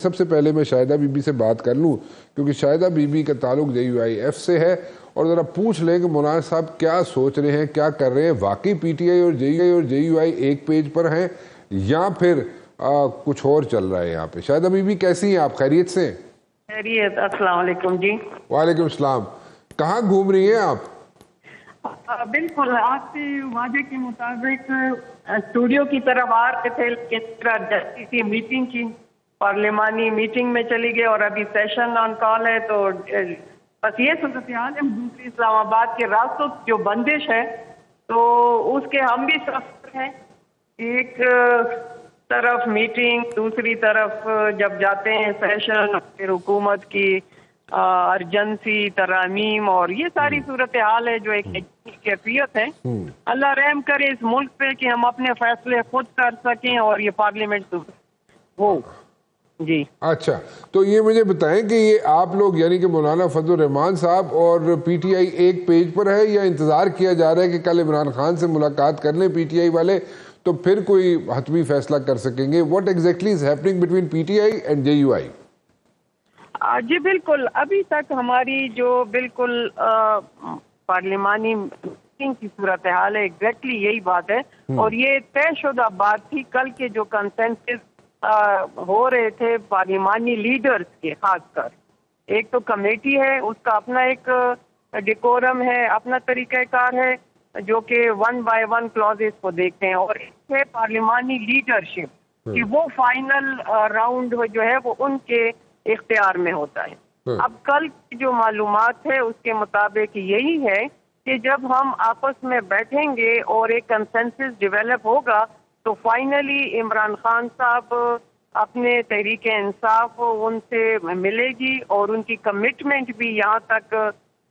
سب سے پہلے میں شاہدہ بی بی سے بات کر لوں کیونکہ شاہدہ بی بی کا تعلق JUIF سے ہے، اور ذرا پوچھ لیں کہ مولانا صاحب کیا سوچ رہے ہیں، کیا کر رہے ہیں، واقعی PTI اور JUI ایک پیج پر ہیں یا پھر کچھ اور چل رہا ہے یہاں پہ۔ شاہدہ بی بی کیسی ہیں آپ، خیریت سے؟ خیریت، السلام علیکم جی۔ وعلیکم السلام۔ کہاں گھوم رہی ہیں آپ؟ بالکل آپ کے وعدے کے مطابق اسٹوڈیو کی طرف آ رہے تھے، لیکن کی میٹنگ کی، پارلیمانی میٹنگ میں چلی گئے اور ابھی سیشن آن کال ہے، تو بس یہ صورتحال ہے۔ دوسری اسلام آباد کے راستوں جو بندش ہے تو اس کے ہم بھی سفر ہیں، ایک طرف میٹنگ، دوسری طرف جب جاتے ہیں سیشن، پھر حکومت کی ارجنسی، ترامیم، اور یہ ساری صورتحال ہے جو ایک کیفیت ہے۔ اللہ رحم کرے اس ملک پہ کہ ہم اپنے فیصلے خود کر سکیں اور یہ پارلیمنٹ ہو۔ جی اچھا، تو یہ مجھے بتائیں کہ یہ آپ لوگ یعنی کہ مولانا فضل الرحمان صاحب اور PTI ایک پیج پر ہے، یا انتظار کیا جا رہا ہے کہ کل عمران خان سے ملاقات کر لیں PTI والے تو پھر کوئی حتمی فیصلہ کر سکیں گے؟ What exactly is happening between PTI and JUI؟ جی بالکل، ابھی تک ہماری جو بالکل پارلیمانی میٹنگ کی صورتحال ہے، ایگزیکٹلی یہی بات ہے، اور یہ طے شدہ بات تھی۔ کل کے جو کنسنسس ہو رہے تھے پارلیمانی لیڈرز کے، خاص کر ایک تو کمیٹی ہے، اس کا اپنا ایک ڈیکورم ہے، اپنا طریقہ کار ہے جو کہ 1 by 1 کلوزز کو دیکھتے ہیں، اور ایک ہے پارلیمانی لیڈرشپ کہ وہ فائنل راؤنڈ جو ہے وہ ان کے اختیار میں ہوتا ہے۔ اب کل کی جو معلومات ہے اس کے مطابق یہی ہے کہ جب ہم آپس میں بیٹھیں گے اور ایک کنسنسس ڈیولپ ہوگا تو فائنلی عمران خان صاحب اپنے تحریک انصاف ان سے ملے گی، اور ان کی کمٹمنٹ بھی یہاں تک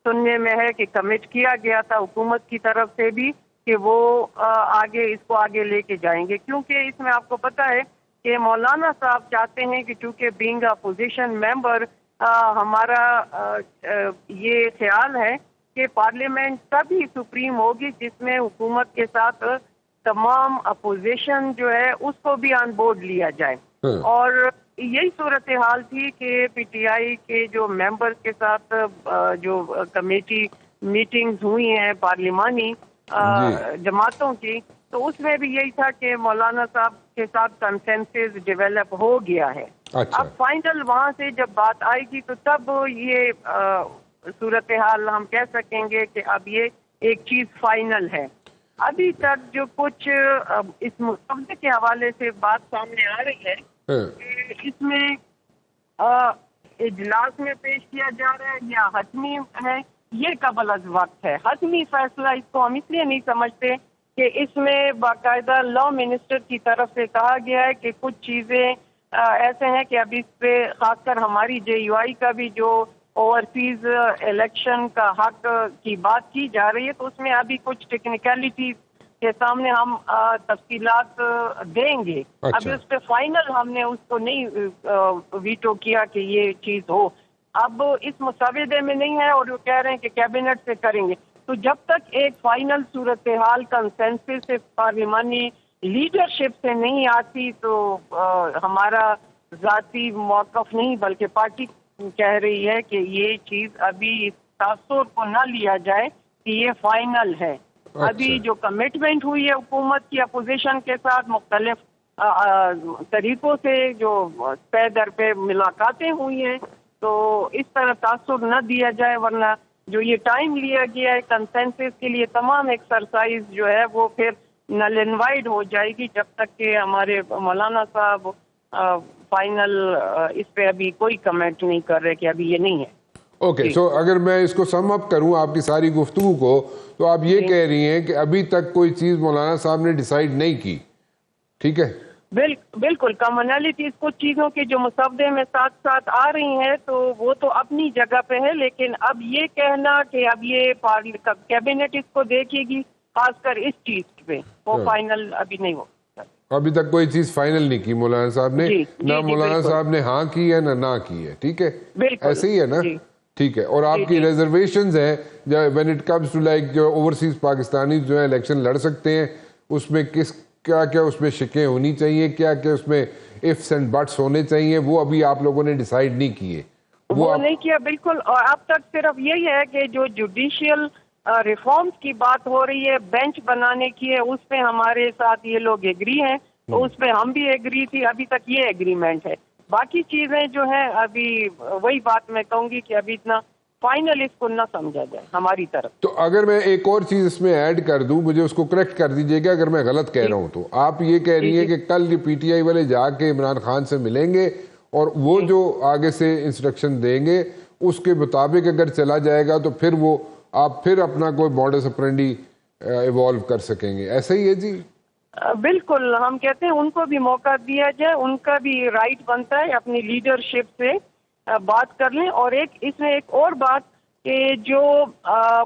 سننے میں ہے کہ کمٹ کیا گیا تھا حکومت کی طرف سے بھی کہ وہ آگے اس کو آگے لے کے جائیں گے، کیونکہ اس میں آپ کو پتہ ہے کہ مولانا صاحب چاہتے ہیں کہ چونکہ بینگ اپوزیشن ممبر ہمارا یہ خیال ہے کہ پارلیمنٹ تبھی سپریم ہوگی جس میں حکومت کے ساتھ تمام اپوزیشن جو ہے اس کو بھی آن بورڈ لیا جائے، اور یہی صورتحال تھی کہ PTI کے جو ممبر کے ساتھ جو کمیٹی میٹنگز ہوئی ہیں پارلیمانی جماعتوں کی، تو اس میں بھی یہی تھا کہ مولانا صاحب کے ساتھ کنسنسس ڈیولپ ہو گیا ہے۔ اب فائنل وہاں سے جب بات آئے گی تو تب یہ صورتحال ہم کہہ سکیں گے کہ اب یہ ایک چیز فائنل ہے۔ ابھی تک جو کچھ اس مسودے کے حوالے سے بات سامنے آ رہی ہے کہ اس میں اجلاس میں پیش کیا جا رہا ہے یا حتمی ہے، یہ قبل از وقت ہے۔ حتمی فیصلہ اس کو ہم اس لیے نہیں سمجھتے کہ اس میں باقاعدہ لا منسٹر کی طرف سے کہا گیا ہے کہ کچھ چیزیں ایسے ہیں کہ ابھی اس پہ خاص کر ہماری JUI کا بھی جو اوورسیز الیکشن کا حق کی بات کی جا رہی ہے، تو اس میں ابھی کچھ ٹیکنیکلٹی کے سامنے ہم تفصیلات دیں گے۔ ابھی اس پہ فائنل ہم نے اس کو نہیں ویٹو کیا کہ یہ چیز ہو، اب اس مسودے میں نہیں ہے، اور وہ کہہ رہے ہیں کہ کیبنٹ سے کریں گے۔ تو جب تک ایک فائنل صورتحال کنسنسس سے پارلیمانی لیڈرشپ سے نہیں آتی تو ہمارا ذاتی موقف نہیں بلکہ پارٹی کہہ رہی ہے کہ یہ چیز ابھی اس تاثر کو نہ لیا جائے کہ یہ فائنل ہے۔ ابھی جو کمٹمنٹ ہوئی ہے حکومت کی اپوزیشن کے ساتھ مختلف طریقوں سے جو پے در پہ ملاقاتیں ہوئی ہیں، تو اس طرح تاثر نہ دیا جائے، ورنہ جو یہ ٹائم لیا گیا ہے کنسنسس کے لیے تمام ایکسرسائز جو ہے وہ پھر نل اینڈ وائڈ ہو جائے گی جب تک کہ ہمارے مولانا صاحب فائنل اس پہ ابھی کوئی کمنٹ نہیں کر رہے کہ ابھی یہ نہیں ہے۔ اوکے، سو اگر میں اس کو سم اپ کروں آپ کی ساری گفتگو کو، تو آپ یہ کہہ رہی ہیں کہ ابھی تک کوئی چیز مولانا صاحب نے ڈیسائیڈ نہیں کی، ٹھیک ہے؟ بالکل، کامنالٹیز کچھ چیزوں کے جو مسودے میں ساتھ ساتھ آ رہی ہیں تو وہ تو اپنی جگہ پہ ہے، لیکن اب یہ کہنا کہ اب یہ کیبنٹ اس کو دیکھے گی خاص کر اس چیز پہ، وہ فائنل ابھی نہیں ہو۔ ابھی تک کوئی چیز فائنل نہیں کی مولانا صاحب نے، نہ مولانا صاحب نے ہاں کی ہے نہ کی ہے، ٹھیک ہے؟ ایسے ہی ہے نا؟ ٹھیک ہے۔ اور آپ کی ریزرویشنز ہیں when it comes to like جو اوورسیز پاکستانی جو ہے الیکشن لڑ سکتے ہیں، اس میں کیا کیا اس میں شکیں ہونی چاہیے, کیا کیا اس میں ifs and buts ہونے چاہیے, وہ ابھی آپ لوگوں نے ڈیسائیڈ نہیں کیے. وہ نہیں کیا بالکل. اور اب تک صرف یہی ہے کہ جو جوڈیشیل ریفارمز کی بات ہو رہی ہے, بینچ بنانے کی ہے, اس پہ ہمارے ساتھ یہ لوگ ایگری ہیں, اس پہ ہم بھی ایگری تھی, ابھی تک یہ ایگریمنٹ ہے. باقی چیزیں جو ہیں ابھی وہی بات میں کہوں گی کہ ابھی اتنا فائنل اس کو نہ سمجھا جائے ہماری طرف. تو اگر میں ایک اور چیز اس میں ایڈ کر دوں, مجھے اس کو کریکٹ کر دیجئے گا اگر میں غلط کہہ رہا ہوں تو. آپ یہ کہہ رہی ہیں کہ کل یہ پی ٹی آئی والے جا کے عمران خان سے ملیں گے اور وہ جو آگے سے انسٹرکشن دیں گے اس کے مطابق اگر چلا جائے گا تو پھر وہ آپ پھر اپنا کوئی ماڈس اپرینڈی ایوالو کر سکیں گے, ایسا ہی ہے جی؟ بالکل, ہم کہتے ہیں ان کو بھی موقع دیا جائے, ان کا بھی رائٹ بنتا ہے اپنی لیڈرشپ سے بات کر لیں. اور اس میں ایک اور بات کہ جو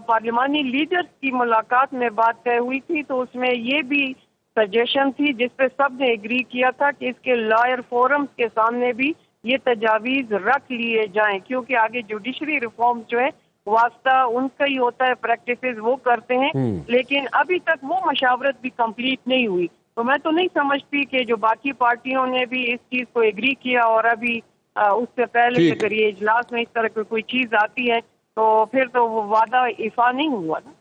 پارلیمانی لیڈرز کی ملاقات میں بات طے ہوئی تھی تو اس میں یہ بھی سجیشن تھی جس پہ سب نے ایگری کیا تھا کہ اس کے لائر فورمز کے سامنے بھی یہ تجاویز رکھ لیے جائیں, کیونکہ آگے جوڈیشری ریفارم جو ہے واسطہ ان کا ہی ہوتا ہے, پریکٹسز وہ کرتے ہیں, لیکن ابھی تک وہ مشاورت بھی کمپلیٹ نہیں ہوئی. تو میں تو نہیں سمجھتی کہ جو باقی پارٹیوں نے بھی اس چیز کو ایگری کیا اور ابھی اس سے پہلے اگر یہ اجلاس میں اس طرح کی کوئی چیز آتی ہے تو پھر تو وہ وعدہ ایفا نہیں ہوا نا.